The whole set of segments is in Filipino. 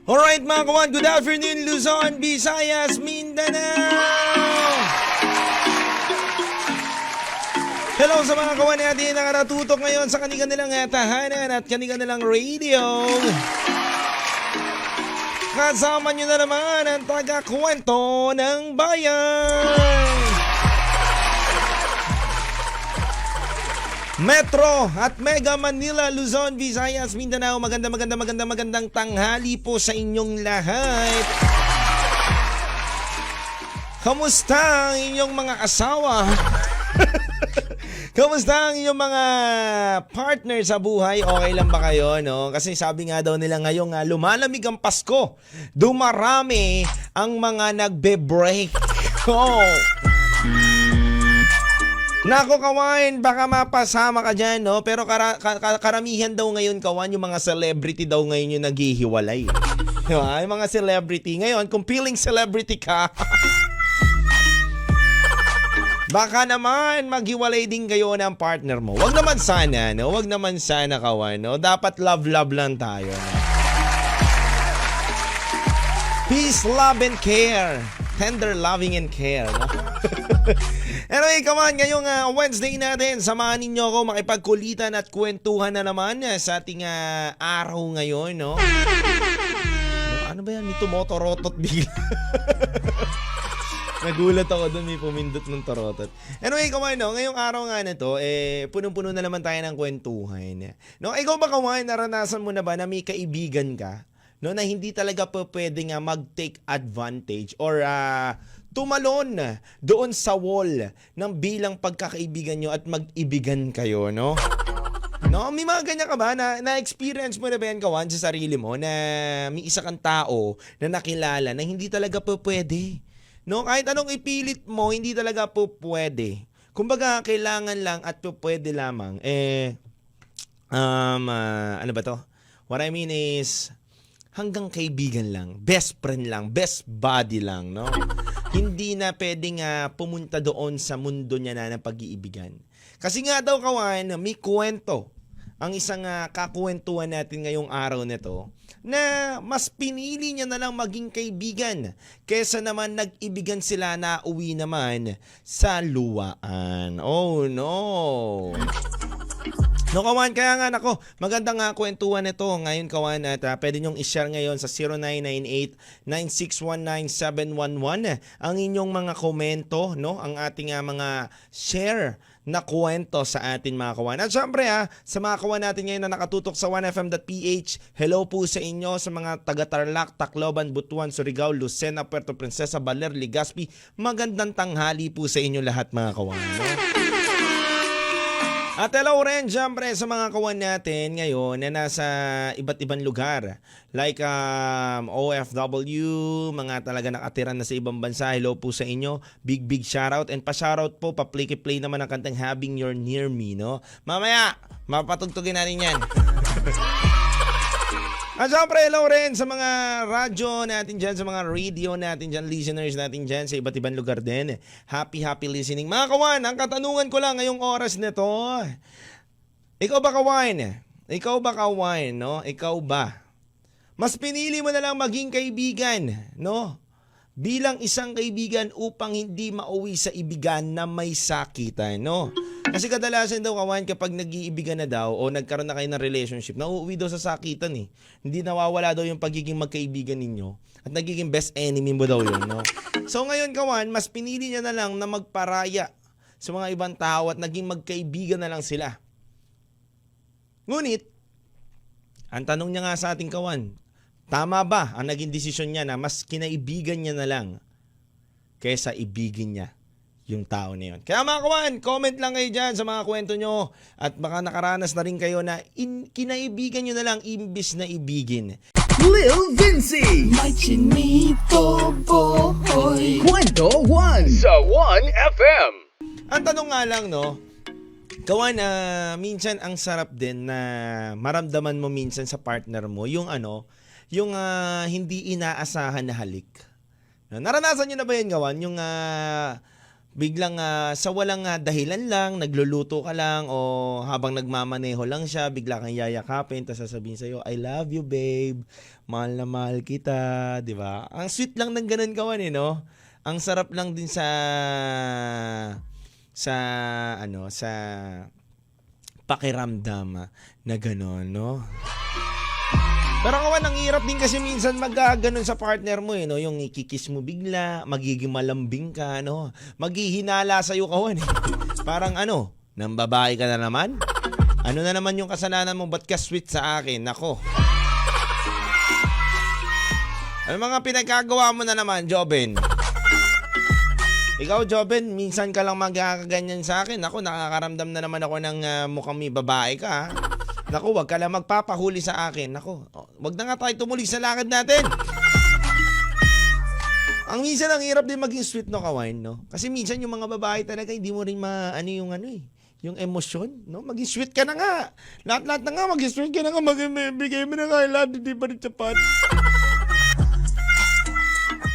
Alright mga kawan, good afternoon Luzon, Visayas, Mindanao! Hello sa mga kawan natin na natutok ngayon sa kanilang tahanan at kanilang radio. Kasama nyo na naman ang taga-kwento ng bayan. Metro at Mega Manila, Luzon, Visayas, Mindanao, magandang tanghali po sa inyong lahat. Kamusta ang inyong mga asawa? Kamusta ang inyong mga partner sa buhay? Okay lang ba kayo, no? Kasi sabi nga daw nila ngayong lumalamig ang Pasko, dumarami ang mga nagbe-break. Oh. Nako kawan, baka mapasama ka dyan, no? Pero karamihan daw ngayon kawan, yung mga celebrity daw ngayon yung naghihiwalay. Diba? Yung mga celebrity. Ngayon, kung feeling celebrity ka, baka naman maghiwalay din kayo ng partner mo. Wag naman sana, no? Wag naman sana kawan, no? Dapat love lang tayo, no? Peace, love, and care. Tender loving and care, no? Anyway, come on, ngayong Wednesday natin, samahan ninyo ako makipagkulitan at kwentuhan na naman sa ating araw ngayon, no? Ano ba yan? May tumotorotot bigla. Nagulat ako doon, may pumindot ng torotot. Anyway, kawan, no, ngayong araw nga na to, punong-puno na naman tayo ng kwentuhan. No, ikaw ba kawan, naranasan mo na ba na may kaibigan ka, no, na hindi talaga po pwede nga mag-take advantage or tumalon doon sa wall ng bilang pagkakaibigan nyo at mag-ibigan kayo, no? No, may mga ganyan ka ba na-experience mo na ba yan, kawan, sa sarili mo na may isa kang tao na nakilala na hindi talaga po pwede? No, kahit anong ipilit mo, hindi talaga po pwede. Kumbaga, kailangan lang at po pwede lamang. Ano ba to? What I mean is, hanggang kaibigan lang, best friend lang, best buddy lang, no? Hindi na pwedeng pumunta doon sa mundo niya na ng pag-iibigan. Kasi nga daw kawan, may kwento ang isang kakwentuhan natin ngayong araw nito na mas pinili niya na lang maging kaibigan kesa naman nag-ibigan sila na uwi naman sa luwaan. Oh no! No kawan, kaya nga nako, magandang kwentuhan ito ngayon kawan at pwede nyong i-share ngayon sa 0998-9619711 ang inyong mga komento, no? Ang ating mga share na kwento sa atin mga kawan. At syempre sa mga kawan natin ngayon na nakatutok sa 1FM.ph, hello po sa inyo sa mga taga-Tarlac, Tacloban, Butuan, Surigao, Lucena, Puerto Princesa, Baler, Legazpi. Magandang tanghali po sa inyo lahat mga kawan. No? At hello rin, syempre, sa mga kawan natin ngayon na nasa iba't ibang lugar. Like OFW, mga talaga nakatira na sa ibang bansa. Hello po sa inyo. Big shoutout. And pa-shoutout po, pa-play naman ang kantang Having You're Near Me, no? Mamaya, mapatugtugin natin yan. At syempre, hello rin sa mga radyo natin dyan, sa mga radio natin dyan, listeners natin dyan sa iba't ibang lugar din. Happy listening. Mga kawan, ang katanungan ko lang ngayong oras na to, ikaw ba kawan? No? Ikaw ba? Mas pinili mo na lang maging kaibigan, no? Bilang isang kaibigan upang hindi mauwi sa ibigan na may sakitan, no? Kasi kadalasan daw kawan kapag nag-iibigan na daw o nagkaroon na kayo ng relationship, nauuwi daw sa sakitan eh. Hindi nawawala daw yung pagiging magkaibigan ninyo at nagiging best enemy mo daw yun, no? So ngayon kawan, mas pinili niya na lang na magparaya sa mga ibang tao at naging magkaibigan na lang sila. Ngunit, ang tanong niya nga sa ating kawan, tama ba ang naging desisyon niya na mas kinaibigan niya na lang kaysa ibigin niya yung tao na yun? Kaya mga kawan, comment lang kayo dyan sa mga kwento nyo at baka nakaranas na rin kayo na kinaibigan nyo na lang imbis na ibigin. Lil Vinci May chinito boy Kwento 1 sa 1FM. Ang tanong nga lang, no, kawan, minsan ang sarap din na maramdaman mo minsan sa partner mo yung hindi inaasahan na halik. Naranasan nyo na ba yan, kawan? Yung biglang sa walang dahilan lang, nagluluto ka lang o habang nagmamaneho lang siya, bigla kang yayakapin, tapos sasabihin sa'yo, I love you, babe. Mahal na mahal kita, di ba? Ang sweet lang ng ganun kawan no? Ang sarap lang din sa pakiramdam na gano'n, no? Pero kawan, ang hirap din kasi minsan ganun sa partner mo, no? Yung ikikiss mo bigla, magiging malambing ka, no? Maghihinala sa'yo, kawan, eh. Parang nang babae ka na naman? Ano na naman yung kasalanan mo? Ba't ka sweet sa akin? Nako. Ano mga pinagkagawa mo na naman, Joben? Ikaw, Joben, minsan ka lang magkakaganyan sa akin. Ako, nakakaramdam na naman ako ng mukhang may babae ka, ha? Naku, wag ka lang magpapahuli sa akin. Naku, wag na nga tayo tumuloy sa lakad natin. Ang minsan, ang hirap din maging sweet, no, kawan, no? Kasi minsan yung mga babae talaga, hindi mo rin yung emosyon, no? Maging sweet ka na nga. Lahat-lahat na nga, maging sweet ka na nga. Bigay mo na nga, hindi pa rin sapat.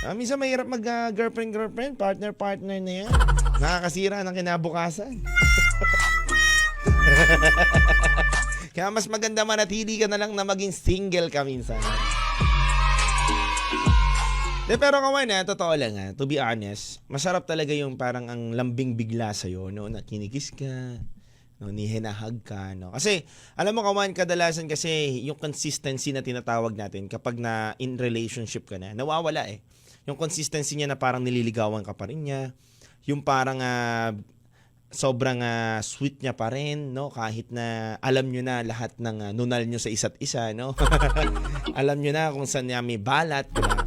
Minsan mahirap mag-girlfriend, partner na yan. Nakakasira ng kinabukasan. Kaya mas maganda manatili ka na lang na maging single ka minsan. Pero kawan, totoo lang, to be honest, masarap talaga yung parang ang lambing bigla sa'yo, no? Na kinikis ka, no? Nihinahag ka, no? Kasi, alam mo kawan, kadalasan kasi yung consistency na tinatawag natin kapag na in relationship ka na, nawawala eh. Yung consistency niya na parang nililigawan ka pa rin niya, yung parang sobrang sweet niya pa rin, no? Kahit na alam nyo na lahat ng nunal nyo sa isa't isa, no? Alam nyo na kung saan niya may balat, diba?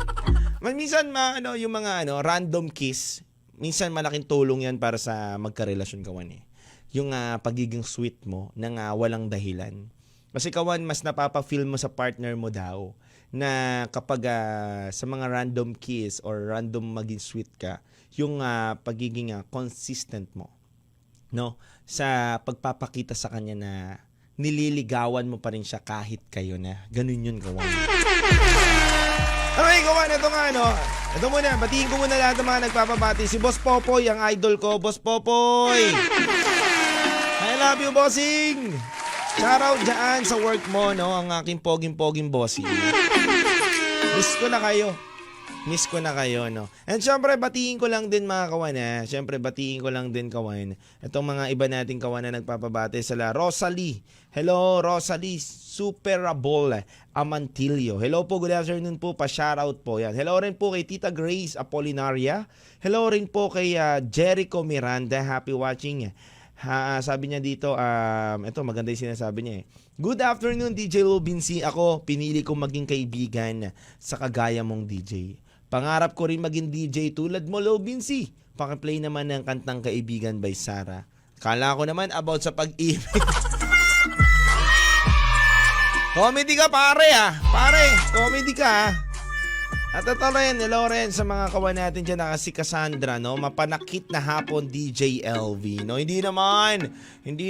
Minsan, yung mga random kiss, minsan malaking tulong yan para sa magkarelasyon, kawan, eh. Yung pagiging sweet mo nang walang dahilan. Kasi kawan, mas napapa-feel mo sa partner mo daw na kapag sa mga random kiss or random maging sweet ka, yung pagiging consistent mo, no, sa pagpapakita sa kanya na nililigawan mo pa rin siya kahit kayo na. Ganun yun, kawan. Okay, kawan, ito nga, ito muna, batiin ko muna lahat ng mga nagpapabati. Si Boss Popoy, ang idol ko. Boss Popoy, I love you, bossing. Shoutout dyan sa work mo, no, ang aking poging-poging bossing. Miss ko na kayo, no. And syempre, batiin ko lang din mga kawan, itong mga iba nating kawan na nagpapabate sila. Rosalie. Hello, Rosalie Superable Amantilio. Hello po, good afternoon po. Pa-shoutout po yan. Hello rin po kay Tita Grace Apolinaria. Hello rin po kay Jericho Miranda. Happy watching. Sabi niya dito, ito maganda yung sinasabi niya eh. Good afternoon, DJ Lubinsi. Ako, pinili kong maging kaibigan sa kagaya mong DJ. Pangarap ko rin maging DJ tulad mo, Lubinsi. Pakiplay naman ng kantang Kaibigan by Sarah. Kala ko naman about sa pag-ibig. Comedy ka, pare. Comedy ka. At ito rin, hello rin sa mga kawan natin dyan na si Cassandra, no? Mapanakit na hapon, DJ LV, no? Hindi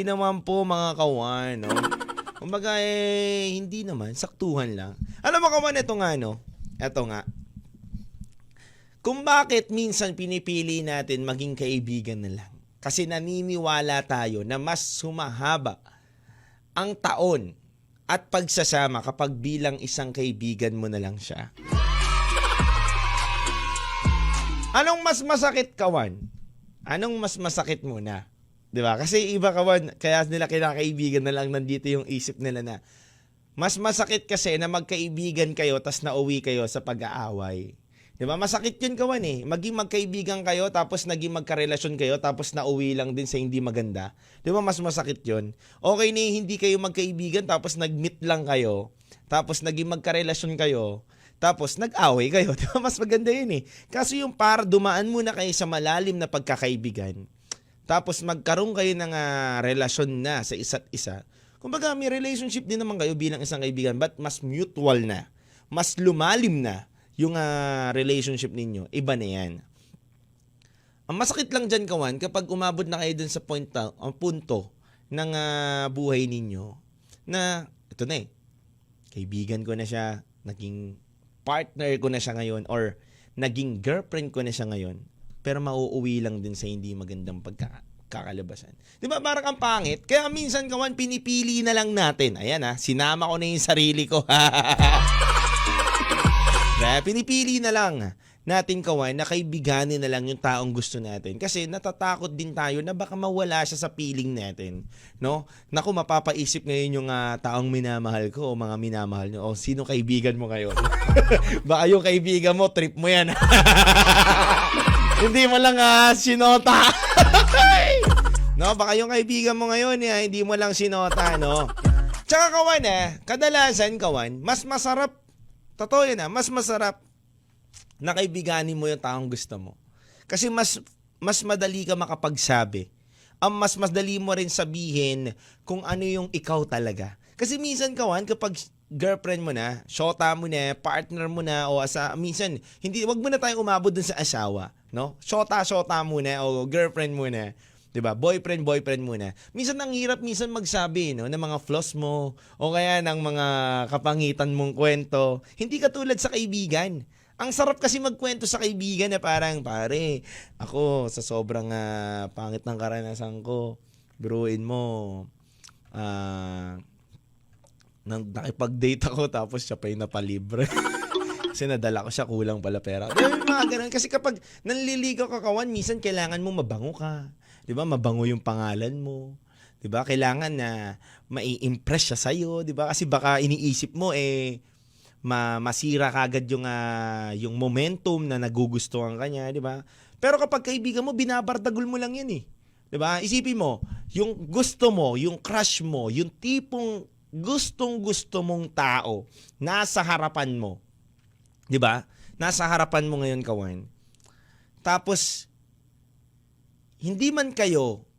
naman po mga kawan, no? Kumbaga hindi naman, saktuhan lang. Alam mo kawan, ito nga, kung bakit minsan pinipili natin maging kaibigan na lang. Kasi naniniwala tayo na mas sumahaba ang taon at pagsasama kapag bilang isang kaibigan mo na lang siya. Anong mas masakit, kawan? Anong mas masakit muna? 'Di ba? Kasi iba, kawan, kaya nila kinakaibigan na lang, nandito yung isip nila na mas masakit kasi na magkaibigan kayo tas nauwi kayo sa pag-aaway. 'Di ba? Masakit 'yun, kawan, eh. Maging magkaibigan kayo tapos naging magkarelasyon kayo tapos nauwi lang din sa hindi maganda. 'Di ba? Mas masakit 'yun. Okay na hindi kayo magkaibigan tapos nag-meet lang kayo. Tapos naging magkarelasyon kayo. Tapos nag-away kayo. Diba? Mas maganda yun eh. Kasi yung para dumaan muna kayo sa malalim na pagkakaibigan. Tapos magkaroon kayo ng relasyon na sa isa't isa. Kumbaga may relationship din naman kayo bilang isang kaibigan, but mas mutual na. Mas lumalim na yung relationship ninyo. Iba na yan. Ang masakit lang dyan, kawan, kapag umabot na kayo dun sa punto ng buhay ninyo na ito na eh. Kaibigan ko na siya, naging partner ko na siya ngayon, or naging girlfriend ko na siya ngayon, pero mauuwi lang din sa hindi magandang kakalabasan. Di ba parang ang pangit? Kaya minsan kawan, pinipili na lang natin. Ayan sinama ko na yung sarili ko. Kaya pinipili na lang natin kawan na kaibiganin na lang yung taong gusto natin. Kasi natatakot din tayo na baka mawala siya sa piling natin. No? Naku, mapapaisip ngayon yung taong minamahal ko o mga minamahal nyo. O sino kaibigan mo ngayon? Baka yung kaibigan mo, trip mo yan. Hindi mo lang sinota. No, baka yung kaibigan mo ngayon hindi mo lang sinota, no? Tsaka kawan kadalasan kawan, mas masarap, totoo yan mas masarap na kaibiganin mo yung taong gusto mo. Kasi mas madali ka makapagsabi. Mas madali mo rin sabihin kung ano yung ikaw talaga. Kasi minsan kawan, kapag girlfriend mo na, shota mo na, partner mo na, o minsan, wag mo na tayong umabot dun sa asawa. No? Shota muna, o girlfriend mo na. 'Di ba? Boyfriend muna. Minsan ang hirap magsabi ng mga flaws mo o kaya ng mga kapangitan mong kwento. Hindi katulad sa kaibigan. Ang sarap kasi magkwento sa kaibigan na parang, pare, ako sa sobrang pangit ng karanasan ko, biruin mo, nakipag-date ako tapos siya pa yung napalibre. Kasi nadala ko siya, kulang pala pera. Diba, mga ganun. Kasi kapag nanliligaw ka kawan, minsan kailangan mo mabango ka. Diba? Mabango yung pangalan mo. Diba? Kailangan na mai-impress siya sa'yo. Diba? Kasi baka iniisip mo masira kagad yung momentum na nagugustuhan ka niya, 'di ba? Pero kapag kaibigan mo, binabardagol mo lang 'yan 'Di ba? Isipin mo, yung gusto mo, yung crush mo, yung tipong gustong-gusto mong tao nasa harapan mo. 'Di ba? Nasa harapan mo ngayon, kawan. Tapos hindi man kayo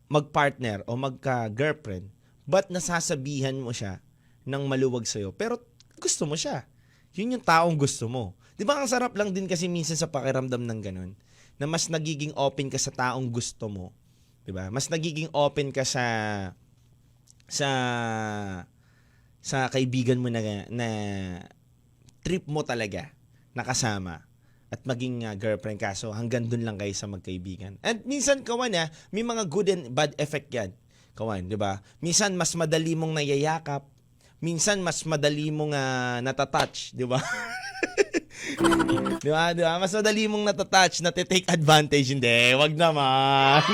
magpartner o magka-girlfriend, but nasasabihan mo siya ng maluwag sa'yo. Pero gusto mo siya. Yun yung taong gusto mo. Di ba ang sarap lang din kasi minsan sa pakiramdam ng ganun, na mas nagiging open ka sa taong gusto mo. Di ba? Mas nagiging open ka sa kaibigan mo na trip mo talaga nakasama at maging girlfriend ka. So hanggang dun lang kayo sa magkaibigan. And minsan kawan may mga good and bad effect yan. Kawan, di ba? Minsan mas madali mong nayayakap. Minsan mas madali mong natatouch, di ba? Di ba? Mas madali mong natatouch, natitake advantage. Hindi, wag naman.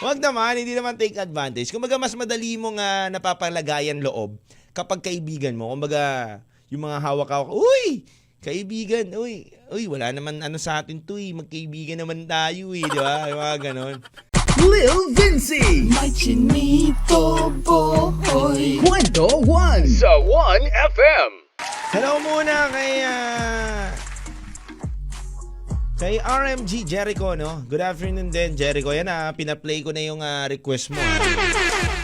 Wag naman, hindi naman take advantage. Kumbaga mas madali mong napapalagayan loob kapag kaibigan mo. Kumbaga yung mga hawak-hawak, uy, kaibigan, uy, wala naman sa atin to magkaibigan naman tayo di ba? Yung mga ganon. Lil Vinci May chinito boy. Kwento 1 sa 1FM. Hello muna kay RMG Jericho, no? Good afternoon din, Jericho. Yan pina-play ko na yung request mo.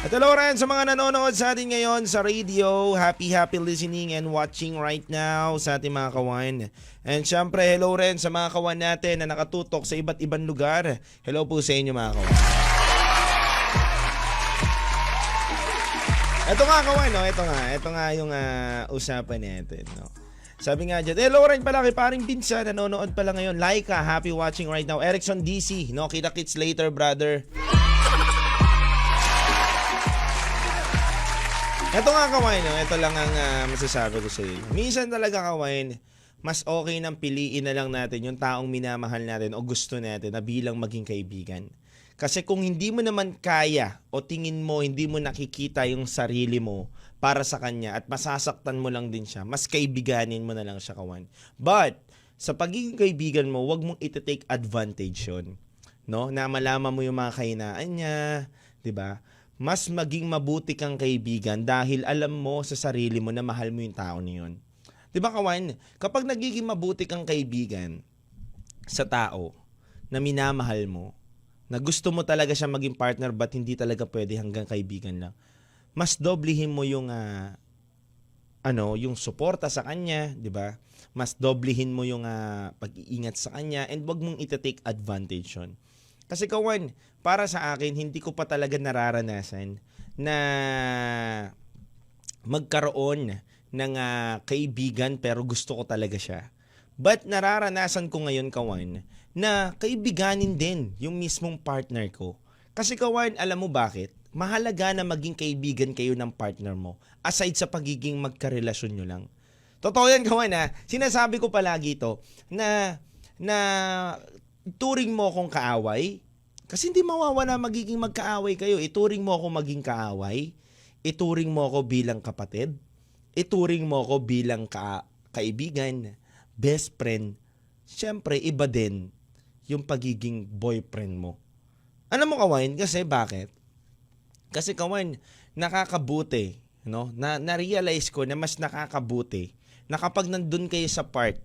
At hello rin sa mga nanonood sa atin ngayon sa radio. Happy listening and watching right now sa ating mga kawan. And syempre, hello rin sa mga kawan natin na nakatutok sa iba't ibang lugar. Hello po sa inyo mga kawan. Ito nga kawan, no? Ito nga yung usapan natin, no? Sabi nga dyan, hello rin pala kay paring Pinsa, nanonood pala ngayon. Laika, happy watching right now. Erickson DC, no? Kita-kits later, brother. Ito nga kawain, no? Ito lang ang masasabi ko sa iyo. Minsan talaga kawain, mas okay nang piliin na lang natin yung taong minamahal natin o gusto natin na bilang maging kaibigan. Kasi kung hindi mo naman kaya o tingin mo, hindi mo nakikita yung sarili mo para sa kanya at masasaktan mo lang din siya, mas kaibiganin mo na lang siya kawan. But, sa pagiging kaibigan mo, wag mong iti-take advantage yun. No? Na malaman mo yung mga kahinaan niya, di ba? Mas maging mabuti kang kaibigan dahil alam mo sa sarili mo na mahal mo yung tao na yun. Di ba kawan? Kapag nagiging mabuti kang kaibigan sa tao na minamahal mo, na gusto mo talaga siya maging partner but hindi talaga pwede hanggang kaibigan lang, mas doblehin mo yung yung suporta sa kanya, 'di ba? Mas doblehin mo yung pag-iingat sa kanya and wag mong ita-take advantage 'yon. Kasi kawan, para sa akin hindi ko pa talaga nararanasan na magkaroon ng kaibigan pero gusto ko talaga siya. But nararanasan ko ngayon, Kawan, na kaibiganin din yung mismong partner ko. Kasi Kawan, alam mo bakit? Mahalaga na maging kaibigan kayo ng partner mo aside sa pagiging magkarelasyon nyo lang. Totoo yan, Kawan, ha? Sinasabi ko palagi ito na turing mo akong kaaway. Kasi hindi mawawala magiging magkaaway kayo. Ituring mo ako maging kaaway. Ituring mo ako bilang kapatid. Ituring mo ako bilang kaibigan, best friend. Siyempre, iba din yung pagiging boyfriend mo. Ano mo, Kawan? Kasi bakit? Kasi Kawan, nakakabuti, no? Na-realize ko na mas nakakabuti na kapag nandun kayo sa part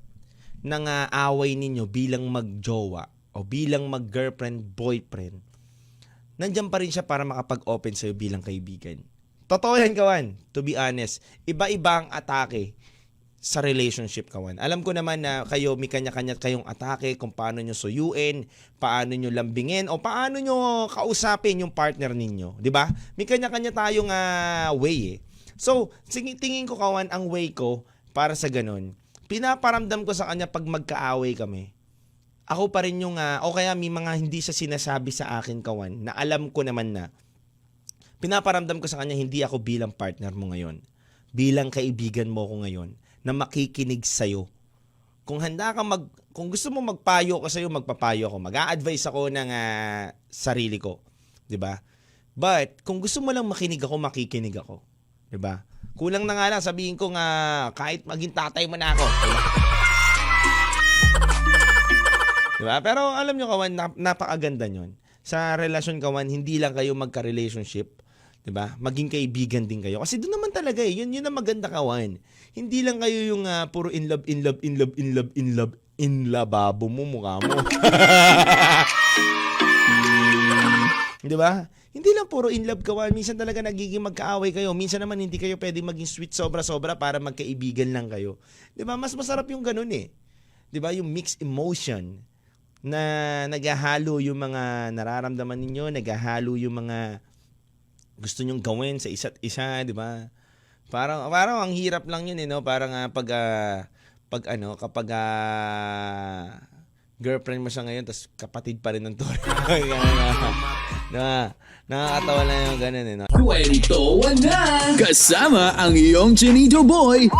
ng away ninyo bilang magjowa o bilang mag-girlfriend, boyfriend, nandyan pa rin siya para makapag-open sa'yo bilang kaibigan. Totoo yan, Kawan. To be honest, iba-iba ang atake sa relationship, Kawan. Alam ko naman na kayo, may kanya-kanya kayong atake kung paano nyo suyuin, paano nyo lambingin, o paano nyo kausapin yung partner ninyo. Di ba? May kanya-kanya tayong way eh. So, tingin ko, Kawan, ang way ko para sa ganun, pinaparamdam ko sa kanya pag magkaaway kami. Ako pa rin yung, o kaya may mga hindi siya sinasabi sa akin, Kawan, na alam ko naman na, pinaparamdam ko sa kanya, hindi ako bilang partner mo ngayon. Bilang kaibigan mo ko ngayon na makikinig sa'yo. Kung handa ka kung gusto mo magpayo ko sa'yo, magpapayo ako. Mag-a-advise ako ng sarili ko. 'Di ba? But, kung gusto mo lang makinig ako, makikinig ako. 'Di ba? Kulang na nga lang, sabihin ko nga, kahit maging tatay mo na ako. 'Di ba? Pero alam nyo, Kawan, napakaganda nyon. Sa relasyon, Kawan, hindi lang kayo magka-relationship. 'Di ba? Maging kaibigan din kayo. Kasi doon naman talaga eh. Yun ang maganda, Kawan. Hindi lang kayo yung puro in love mo mukha mo. 'Di ba? Hindi lang puro in love, Kawan. Minsan talaga nagiging magkaaway kayo. Minsan naman hindi kayo pwedeng maging sweet sobra-sobra para magkaibigan lang kayo. 'Di ba? Mas masarap yung ganun eh. 'Di ba? Yung mixed emotion na naghahalo yung mga nararamdaman ninyo, naghahalo yung mga gusto nyong gawin sa isa't isa, di ba? Parang ang hirap lang yun, no? Parang kapag girlfriend mo siya ngayon, tas kapatid pa rin ng turo. Nakakatawa lang yung ganun, no? Kwentuhan na! Kasama ang iyong Chinito Boy,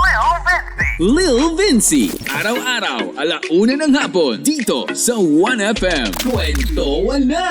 Lil Vinci. Araw-araw, 1:00 ng hapon, dito sa 1FM. Kwentuhan na!